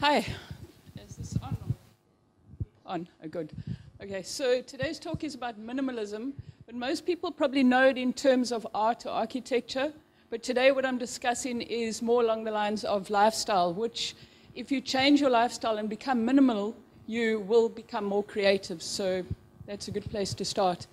Hi. Is this on? On. Oh, good. Okay, so today's talk is about minimalism, but most people probably know it in terms of art or architecture. But today what I'm discussing is more along the lines of lifestyle, which if you change your lifestyle and become minimal, you will become more creative. So that's a good place to start.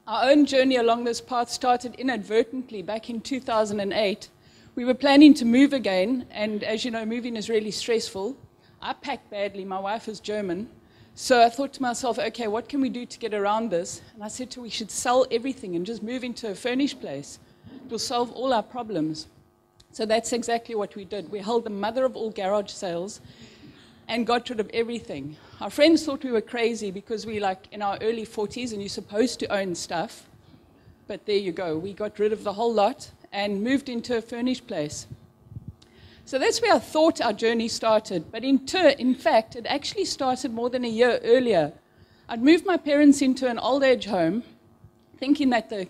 Our own journey along this path started inadvertently back in 2008. We were planning to move again, and as you know, moving is really stressful. I packed badly. My wife is German. So I thought to myself, okay, what can we do to get around this? And I said to her, we should sell everything and just move into a furnished place. It will solve all our problems. So that's exactly what we did. We held the mother of all garage sales and got rid of everything. Our friends thought we were crazy because we're like in our early 40s and you're supposed to own stuff. But there you go. We got rid of the whole lot and moved into a furnished place. So that's where I thought our journey started. But in fact, it actually started more than a year earlier. I'd moved my parents into an old age home, thinking that the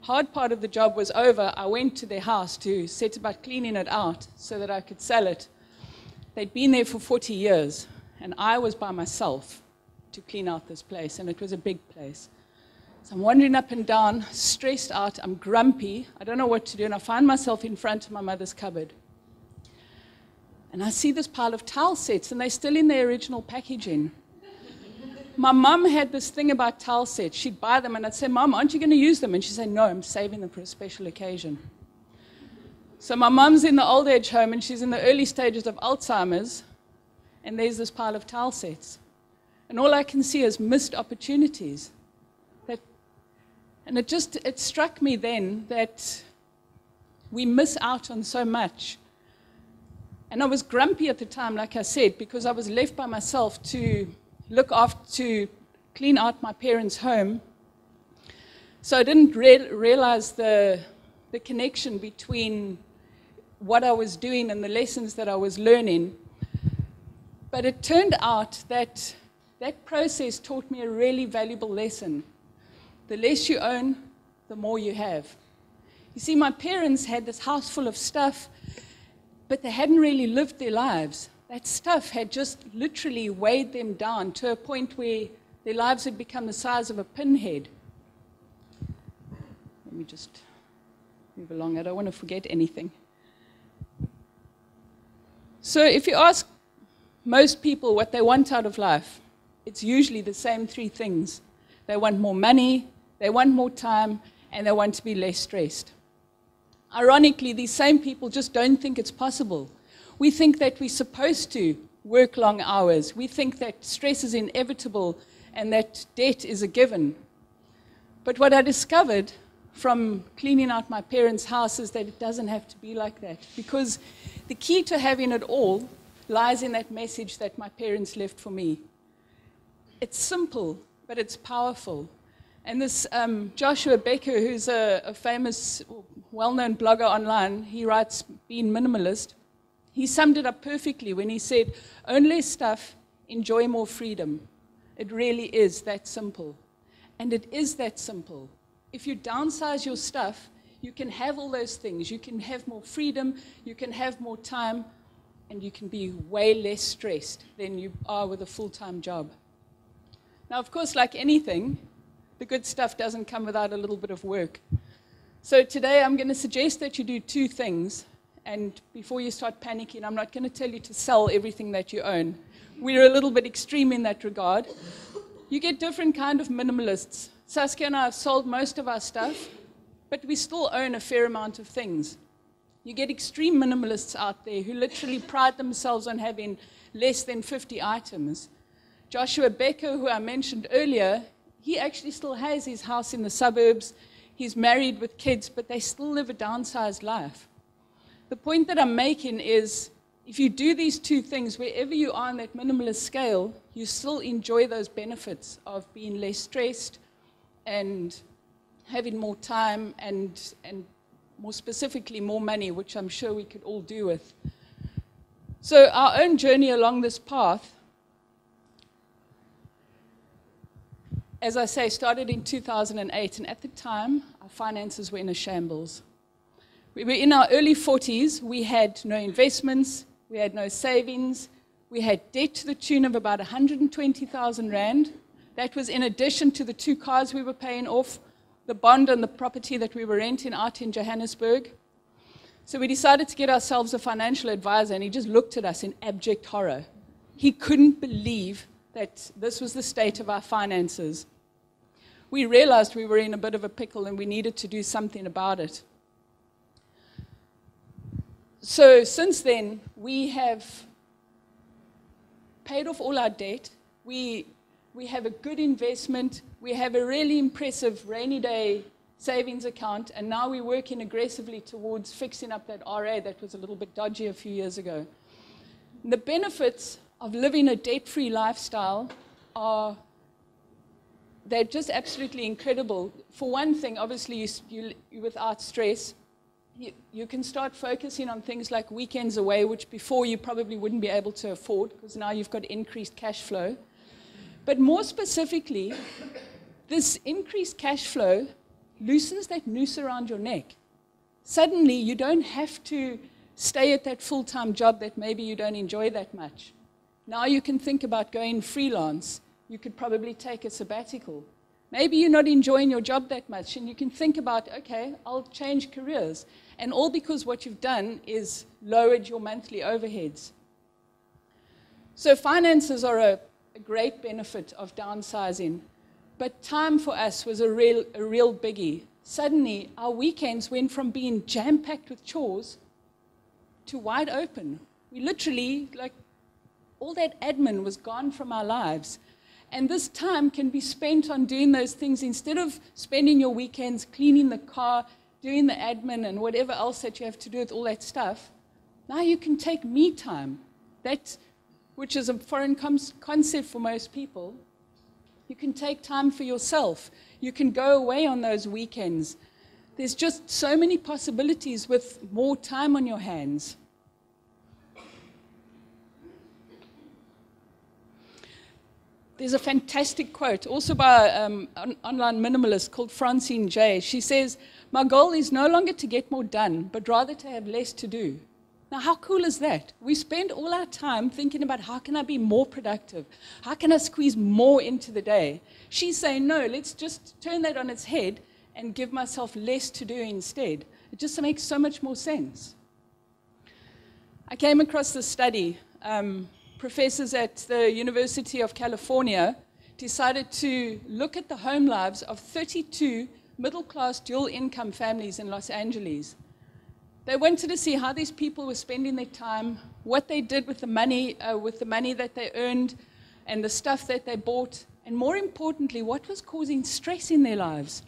hard part of the job was over. I went to their house to set about cleaning it out so that I could sell it. They'd been there for 40 years, and I was by myself to clean out this place, and it was a big place. So I'm wandering up and down, stressed out, I'm grumpy, I don't know what to do, and I find myself in front of my mother's cupboard. And I see this pile of towel sets, and they're still in their original packaging. My mum had this thing about towel sets. She'd buy them, and I'd say, Mum, aren't you going to use them? And she'd say, no, I'm saving them for a special occasion. So my mum's in the old age home, and she's in the early stages of Alzheimer's, and there's this pile of towel sets. And all I can see is missed opportunities. And it struck me then that we miss out on so much. And I was grumpy at the time, like I said, because I was left by myself to look after, to clean out my parents' home. So I didn't realize the connection between what I was doing and the lessons that I was learning. But it turned out that that process taught me a really valuable lesson. The less you own, the more you have. You see, my parents had this house full of stuff, but they hadn't really lived their lives. That stuff had just literally weighed them down to a point where their lives had become the size of a pinhead. Let me just move along. I don't want to forget anything. So if you ask most people what they want out of life, it's usually the same three things. They want more money, they want more time, and they want to be less stressed. Ironically, these same people just don't think it's possible. We think that we're supposed to work long hours. We think that stress is inevitable and that debt is a given. But what I discovered from cleaning out my parents' house is that it doesn't have to be like that. Because the key to having it all lies in that message that my parents left for me. It's simple, but it's powerful. And this Joshua Becker, who's a famous, well-known blogger online, he writes, Being Minimalist, he summed it up perfectly when he said, own less stuff, enjoy more freedom. It really is that simple. And it is that simple. If you downsize your stuff, you can have all those things. You can have more freedom, you can have more time, and you can be way less stressed than you are with a full-time job. Now, of course, like anything, the good stuff doesn't come without a little bit of work. So today I'm going to suggest that you do two things. And before you start panicking, I'm not going to tell you to sell everything that you own. We're a little bit extreme in that regard. You get different kind of minimalists. Saskia and I have sold most of our stuff, but we still own a fair amount of things. You get extreme minimalists out there who literally pride themselves on having less than 50 items. Joshua Becker, who I mentioned earlier, he actually still has his house in the suburbs. He's married with kids, but they still live a downsized life. The point that I'm making is, if you do these two things, wherever you are on that minimalist scale, you still enjoy those benefits of being less stressed and having more time and more specifically, more money, which I'm sure we could all do with. So our own journey along this path, as I say, started in 2008, and at the time, our finances were in a shambles. We were in our early 40s, we had no investments, we had no savings, We had debt to the tune of about 120,000 Rand. That was in addition to the 2 cars we were paying off, the bond on the property that we were renting out in Johannesburg. So we decided to get ourselves a financial advisor, and he just looked at us in abject horror. He couldn't believe that this was the state of our finances. We realized we were in a bit of a pickle and we needed to do something about it. So since then, we have paid off all our debt. We have a good investment. We have a really impressive rainy day savings account, and now we're working aggressively towards fixing up that RA that was a little bit dodgy a few years ago. And the benefits of living a debt-free lifestyle they're just absolutely incredible. For one thing, obviously, you're without stress. You can start focusing on things like weekends away, which before you probably wouldn't be able to afford, because now you've got increased cash flow. But more specifically, this increased cash flow loosens that noose around your neck. Suddenly, you don't have to stay at that full-time job that maybe you don't enjoy that much. Now you can think about going freelance. You could probably take a sabbatical. Maybe you're not enjoying your job that much, and you can think about, okay, I'll change careers. And all because what you've done is lowered your monthly overheads. So finances are a great benefit of downsizing. But time for us was a real biggie. Suddenly, our weekends went from being jam-packed with chores to wide open. We literally, all that admin was gone from our lives. And this time can be spent on doing those things instead of spending your weekends cleaning the car, doing the admin, and whatever else that you have to do with all that stuff. Now you can take me time, which is a foreign concept for most people. You can take time for yourself. You can go away on those weekends. There's just so many possibilities with more time on your hands. There's a fantastic quote, also by an online minimalist called Francine J. She says, "My goal is no longer to get more done, but rather to have less to do." Now, how cool is that? We spend all our time thinking about how can I be more productive? How can I squeeze more into the day? She's saying, no, let's just turn that on its head and give myself less to do instead. It just makes so much more sense. I came across this study. Professors at the University of California decided to look at the home lives of 32 middle-class dual-income families in Los Angeles. They wanted to see how these people were spending their time, what they did with the money that they earned, and the stuff that they bought, and more importantly, what was causing stress in their lives.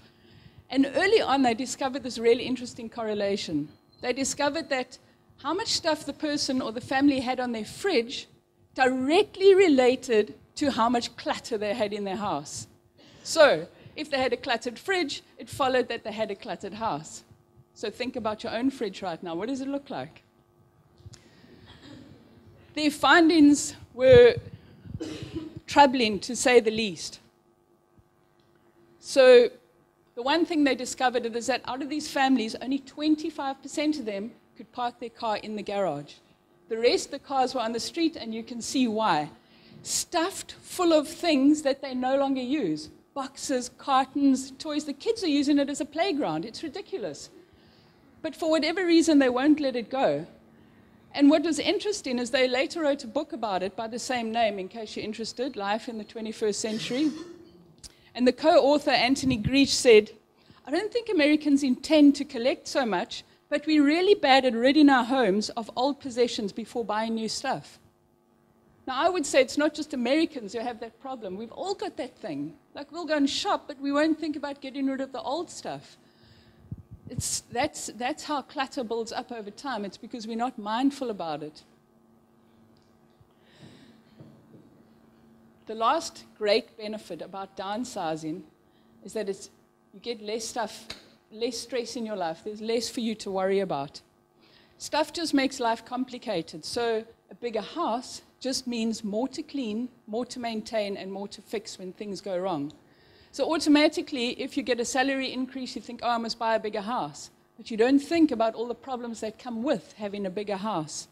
And early on, they discovered this really interesting correlation. They discovered that how much stuff the person or the family had on their fridge directly related to how much clutter they had in their house. So, if they had a cluttered fridge, it followed that they had a cluttered house. So think about your own fridge right now. What does it look like? Their findings were troubling, to say the least. So the one thing they discovered is that out of these families, only 25% of them could park their car in the garage. The rest, the cars were on the street, and you can see why. Stuffed full of things that they no longer use. Boxes, cartons, toys. The kids are using it as a playground. It's ridiculous. But for whatever reason, they won't let it go. And what was interesting is they later wrote a book about it by the same name, in case you're interested, Life in the 21st Century. And the co-author, Anthony Greach, said, "I don't think Americans intend to collect so much, but we're really bad at ridding our homes of old possessions before buying new stuff." Now, I would say it's not just Americans who have that problem. We've all got that thing. Like, we'll go and shop, but we won't think about getting rid of the old stuff. That's how clutter builds up over time. It's because we're not mindful about it. The last great benefit about downsizing is that you get less stuff, less stress in your life. There's less for you to worry about. Stuff just makes life complicated. So a bigger house just means more to clean, more to maintain, and more to fix when things go wrong. So automatically, if you get a salary increase, you think, oh, I must buy a bigger house. But you don't think about all the problems that come with having a bigger house.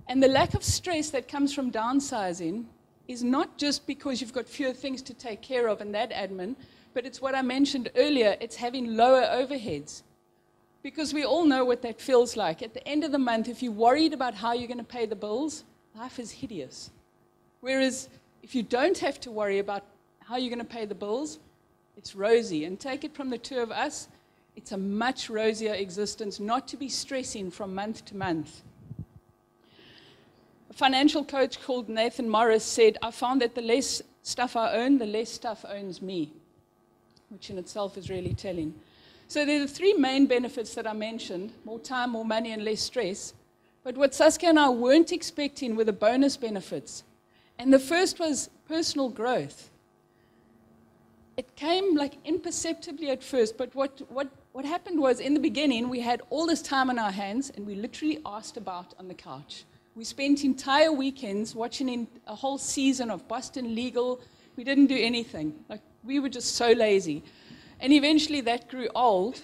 And the lack of stress that comes from downsizing is not just because you've got fewer things to take care of and that admin, but it's what I mentioned earlier, it's having lower overheads. Because we all know what that feels like. At the end of the month, if you're worried about how you're going to pay the bills, life is hideous. Whereas if you don't have to worry about how you're going to pay the bills, it's rosy. And take it from the two of us, it's a much rosier existence not to be stressing from month to month. A financial coach called Nathan Morris said, I found that the less stuff I own, the less stuff owns me, which in itself is really telling. So there are the three main benefits that I mentioned, more time, more money, and less stress. But what Saskia and I weren't expecting were the bonus benefits. And the first was personal growth. It came like imperceptibly at first, but what happened was in the beginning, we had all this time on our hands, and we literally asked about on the couch. We spent entire weekends watching a whole season of Boston Legal. We didn't do anything. Like, we were just so lazy. And eventually that grew old,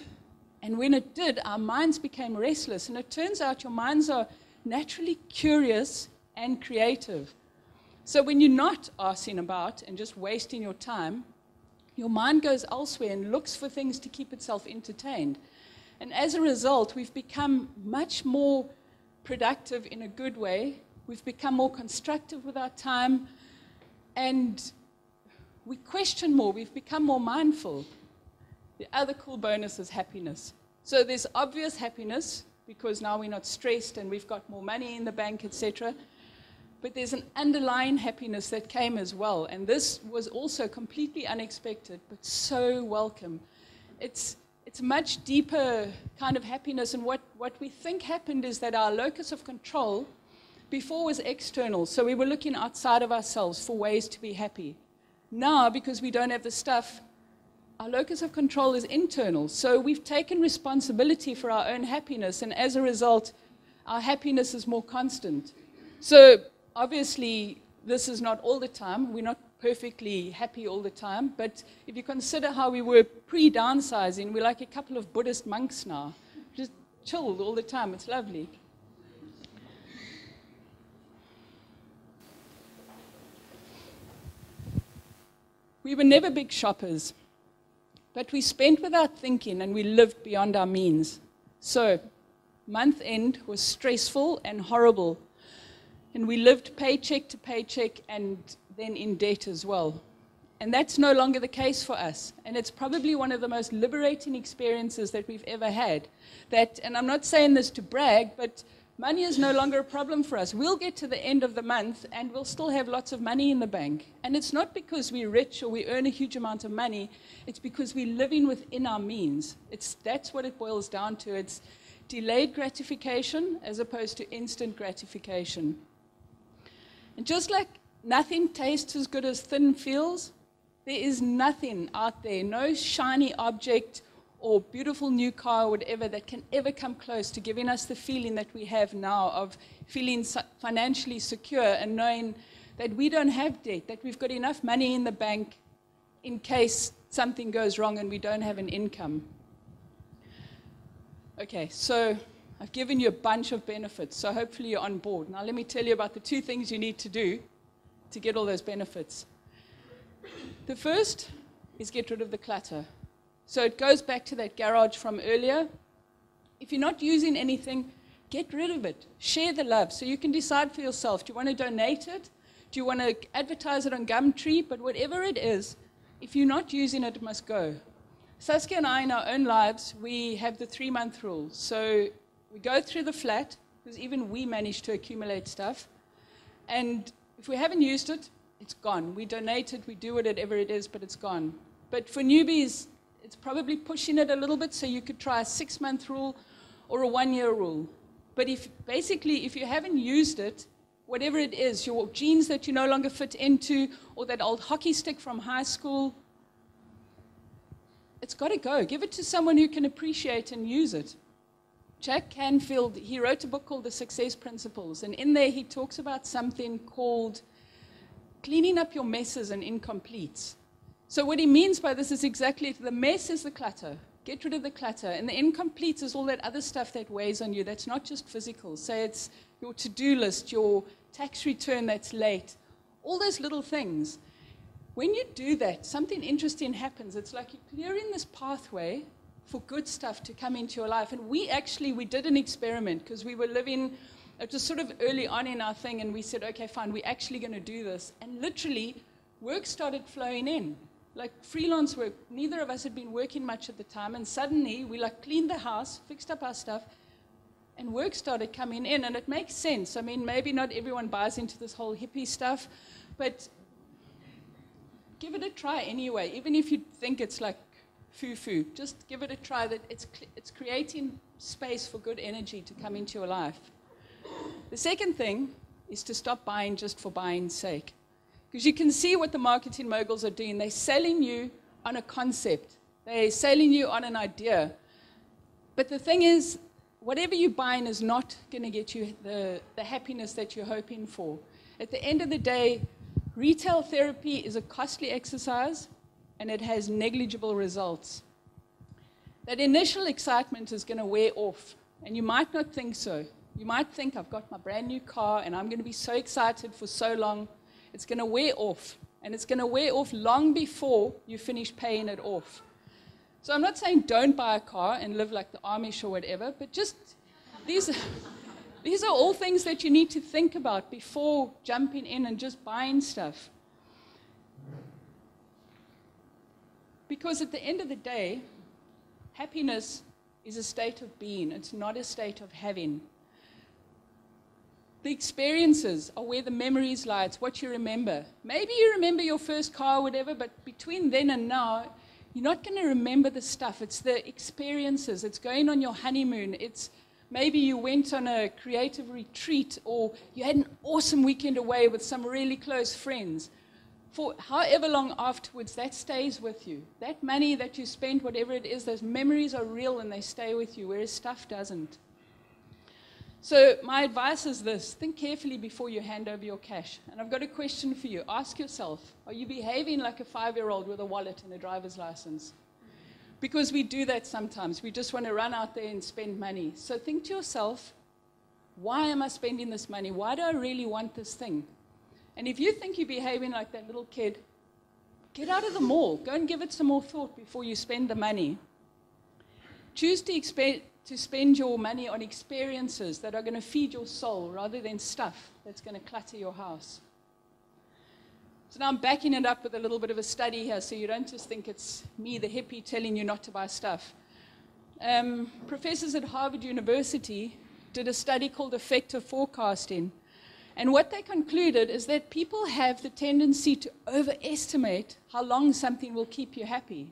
and when it did, our minds became restless. And it turns out your minds are naturally curious and creative. So when you're not asking about and just wasting your time, your mind goes elsewhere and looks for things to keep itself entertained. And as a result, we've become much more productive in a good way. We've become more constructive with our time, and we question more. We've become more mindful. The other cool bonus is happiness. So there's obvious happiness because now we're not stressed and we've got more money in the bank, etc. But there's an underlying happiness that came as well. And this was also completely unexpected, but so welcome. It's a much deeper kind of happiness. And what we think happened is that our locus of control before was external. So we were looking outside of ourselves for ways to be happy. Now, because we don't have the stuff, our locus of control is internal. So we've taken responsibility for our own happiness. And as a result, our happiness is more constant. So obviously, this is not all the time. We're not perfectly happy all the time. But if you consider how we were pre-downsizing, we're like a couple of Buddhist monks now. Just chilled all the time. It's lovely. We were never big shoppers. But we spent without thinking, and we lived beyond our means. So month end was stressful and horrible. And we lived paycheck to paycheck and then in debt as well. And that's no longer the case for us. And it's probably one of the most liberating experiences that we've ever had. And I'm not saying this to brag, but money is no longer a problem for us. We'll get to the end of the month and we'll still have lots of money in the bank. And it's not because we're rich or we earn a huge amount of money. It's because we're living within our means. That's what it boils down to. It's delayed gratification as opposed to instant gratification. And just like nothing tastes as good as thin feels, there is nothing out there, no shiny object or beautiful new car or whatever that can ever come close to giving us the feeling that we have now of feeling financially secure and knowing that we don't have debt, that we've got enough money in the bank in case something goes wrong and we don't have an income. Okay, so I've given you a bunch of benefits, so hopefully you're on board. Now let me tell you about the two things you need to do to get all those benefits. The first is get rid of the clutter. So it goes back to that garage from earlier. If you're not using anything, get rid of it. Share the love. So you can decide for yourself. Do you want to donate it? Do you want to advertise it on Gumtree? But whatever it is, if you're not using it, it must go. Saskia and I, in our own lives, we have the 3-month rule. So we go through the flat, because even we manage to accumulate stuff. And if we haven't used it, it's gone. We donate it, we do whatever it is, but it's gone. But for newbies, it's probably pushing it a little bit, so you could try a 6-month rule or a 1-year rule. But if you haven't used it, whatever it is, your jeans that you no longer fit into, or that old hockey stick from high school, it's got to go. Give it to someone who can appreciate and use it. Jack Canfield, he wrote a book called The Success Principles, and in there he talks about something called cleaning up your messes and incompletes. So what he means by this is exactly, the mess is the clutter. Get rid of the clutter. And the incomplete is all that other stuff that weighs on you that's not just physical. Say it's your to-do list, your tax return that's late, all those little things. When you do that, something interesting happens. It's like you're clearing this pathway for good stuff to come into your life. And we did an experiment because we were living, it was sort of early on in our thing, and we said, okay, fine, we're actually going to do this. And literally, work started flowing in. Like freelance work, neither of us had been working much at the time, and suddenly we like cleaned the house, fixed up our stuff, and work started coming in, and it makes sense. I mean, maybe not everyone buys into this whole hippie stuff, but give it a try anyway. Even if you think it's like foo-foo, just give it a try. That it's creating space for good energy to come into your life. The second thing is to stop buying just for buying's sake. Because you can see what the marketing moguls are doing. They're selling you on a concept. They're selling you on an idea. But the thing is, whatever you're buying is not going to get you the happiness that you're hoping for. At the end of the day, retail therapy is a costly exercise, and it has negligible results. That initial excitement is going to wear off, and you might not think so. You might think, I've got my brand new car, and I'm going to be so excited for so long. It's going to wear off, and it's going to wear off long before you finish paying it off. So I'm not saying don't buy a car and live like the Amish or whatever, but just these are all things that you need to think about before jumping in and just buying stuff. Because at the end of the day, happiness is a state of being. It's not a state of having. The experiences are where the memories lie. It's what you remember. Maybe you remember your first car or whatever, but between then and now, you're not going to remember the stuff. It's the experiences. It's going on your honeymoon. It's maybe you went on a creative retreat, or you had an awesome weekend away with some really close friends. For however long afterwards, that stays with you. That money that you spent, whatever it is, those memories are real and they stay with you, whereas stuff doesn't. So my advice is this: think carefully before you hand over your cash. And I've got a question for you. Ask yourself, are you behaving like a 5-year-old with a wallet and a driver's license? Because we do that sometimes. We just want to run out there and spend money. So think to yourself, why am I spending this money? Why do I really want this thing? And if you think you're behaving like that little kid, get out of the mall. Go and give it some more thought before you spend the money. Choose to spend your money on experiences that are going to feed your soul rather than stuff that's going to clutter your house. So now I'm backing it up with a little bit of a study here, so you don't just think it's me, the hippie, telling you not to buy stuff. Professors at Harvard University did a study called effective forecasting. And what they concluded is that people have the tendency to overestimate how long something will keep you happy.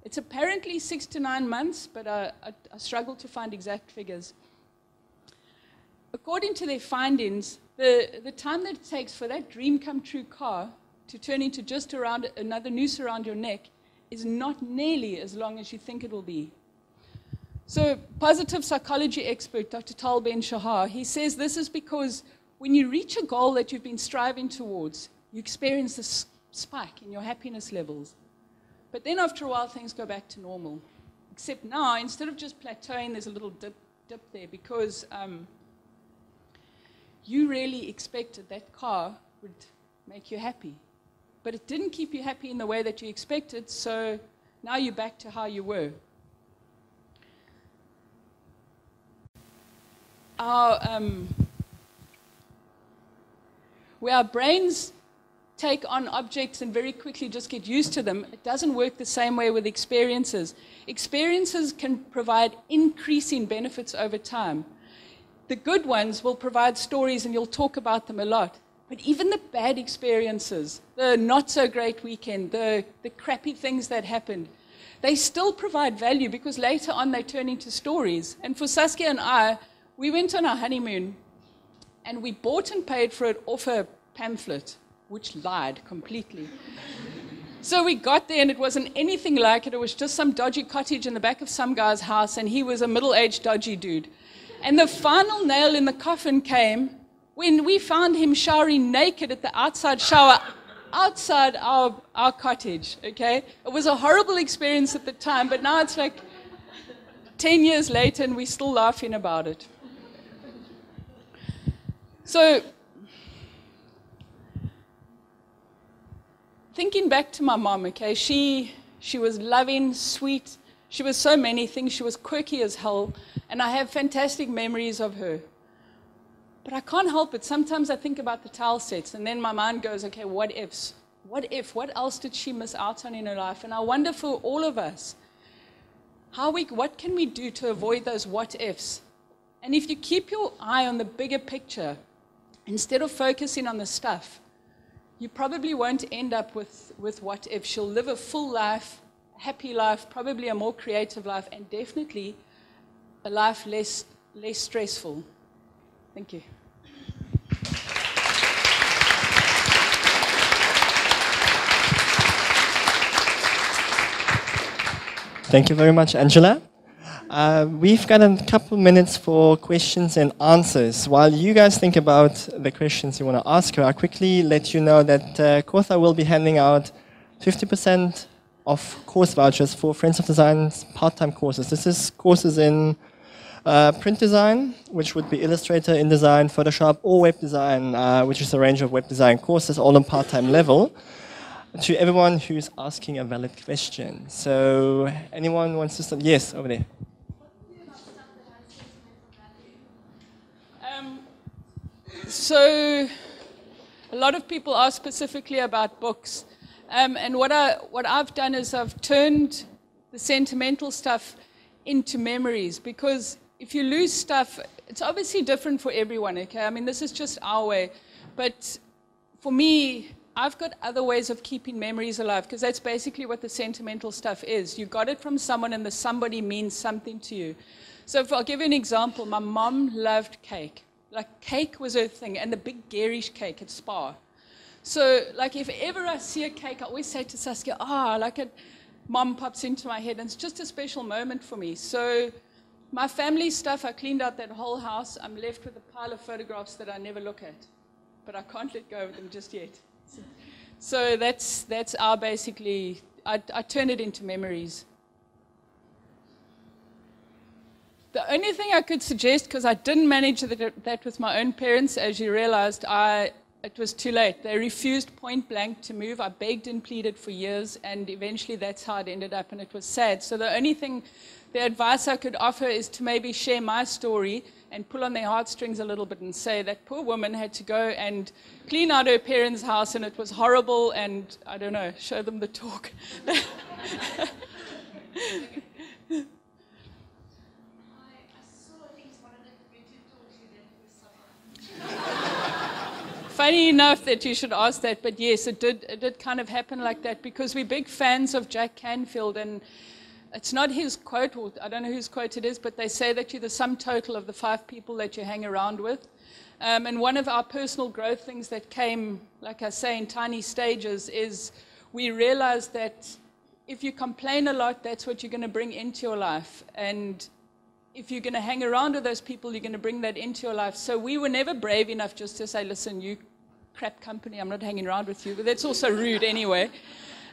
It's apparently 6 to 9 months, but I struggle to find exact figures. According to their findings, the time that it takes for that dream come true car to turn into just around another noose around your neck is not nearly as long as you think it will be. So positive psychology expert Dr. Tal Ben-Shahar, he says this is because when you reach a goal that you've been striving towards, you experience this spike in your happiness levels. But then after a while, things go back to normal. Except now, instead of just plateauing, there's a little dip there because you really expected that car would make you happy. But it didn't keep you happy in the way that you expected, so now you're back to how you were. Where our brains take on objects and very quickly just get used to them, it doesn't work the same way with experiences. Experiences can provide increasing benefits over time. The good ones will provide stories and you'll talk about them a lot. But even the bad experiences, the not so great weekend, the crappy things that happened, they still provide value because later on they turn into stories. And for Saskia and I, we went on our honeymoon and we bought and paid for it off a pamphlet, which lied completely. So we got there and it wasn't anything like it. It was just some dodgy cottage in the back of some guy's house and he was a middle-aged dodgy dude. And the final nail in the coffin came when we found him showering naked at the outside shower outside our cottage, okay? It was a horrible experience at the time, but now it's like, 10 years later, and we're still laughing about it. So, thinking back to my mom, okay, she was loving, sweet. She was so many things. She was quirky as hell, and I have fantastic memories of her. But I can't help it. Sometimes I think about the towel sets, and then my mind goes, okay, what ifs? What if? What else did she miss out on in her life? And I wonder for all of us, what can we do to avoid those what ifs? And if you keep your eye on the bigger picture, instead of focusing on the stuff, you probably won't end up with what if. She'll live a full life, a happy life, probably a more creative life, and definitely a life less stressful. Thank you. Thank you very much, Angela. We've got a couple minutes for questions and answers. While you guys think about the questions you want to ask her, I'll quickly let you know that Kotha will be handing out 50% of course vouchers for Friends of Design's part-time courses. This is courses in print design, which would be Illustrator, InDesign, Photoshop, or web design, which is a range of web design courses, all on part-time level, to everyone who's asking a valid question. So anyone wants to start? Yes, over there. So a lot of people ask specifically about books. And what I've done is I've turned the sentimental stuff into memories, because if you lose stuff, it's obviously different for everyone, okay? I mean, this is just our way. But for me, I've got other ways of keeping memories alive, because that's basically what the sentimental stuff is. You got it from someone, and the somebody means something to you. So I'll give you an example. My mom loved cake. Like, cake was her thing, and the big garish cake at Spa. So, like, if ever I see a cake, I always say to Saskia, like it, Mom pops into my head, and it's just a special moment for me. So my family stuff, I cleaned out that whole house. I'm left with a pile of photographs that I never look at, but I can't let go of them just yet. So that's our basically, I turn it into memories. The only thing I could suggest, because I didn't manage that with my own parents, as you realized, it was too late. They refused point blank to move. I begged and pleaded for years, and eventually that's how it ended up, and it was sad. So the only thing, the advice I could offer is to maybe share my story and pull on their heartstrings a little bit and say that poor woman had to go and clean out her parents' house, and it was horrible, and I don't know, show them the talk. Funny enough that you should ask that, but yes, it did kind of happen like that, because we're big fans of Jack Canfield, and it's not his quote, or I don't know whose quote it is, but they say that you're the sum total of the 5 people that you hang around with. And one of our personal growth things that came, like I say, in tiny stages, is we realized that if you complain a lot, that's what you're going to bring into your life. And if you're going to hang around with those people, you're going to bring that into your life. So we were never brave enough just to say, listen, you crap company, I'm not hanging around with you. But that's also rude anyway.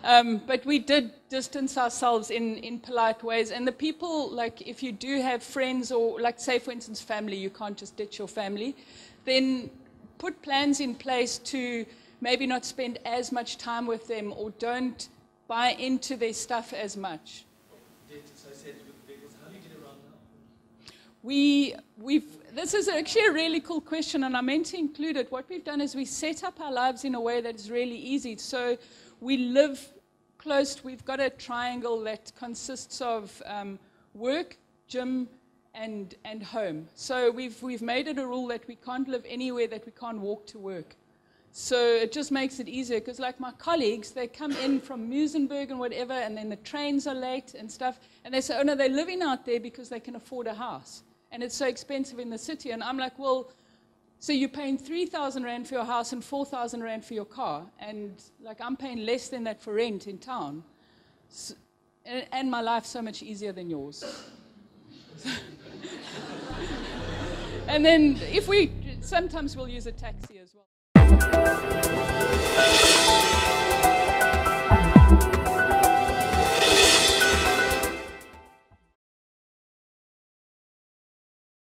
But we did distance ourselves in polite ways. And the people, like, if you do have friends, or like, say, for instance, family, you can't just ditch your family, then put plans in place to maybe not spend as much time with them, or don't buy into their stuff as much. So I said with vehicles, how do you get around now? This is actually a really cool question, and I meant to include it. What we've done is we set up our lives in a way that is really easy. So we live close. We've got a triangle that consists of work, gym, and home. So we've made it a rule that we can't live anywhere that we can't walk to work. So it just makes it easier, because like my colleagues, they come in from Muizenberg and whatever, and then the trains are late and stuff, and they say, oh no, they're living out there because they can afford a house, and it's so expensive in the city. And I'm like, well, so you're paying 3,000 Rand for your house and 4,000 Rand for your car, and like I'm paying less than that for rent in town, so, and my life's so much easier than yours. And then sometimes we'll use a taxi as well.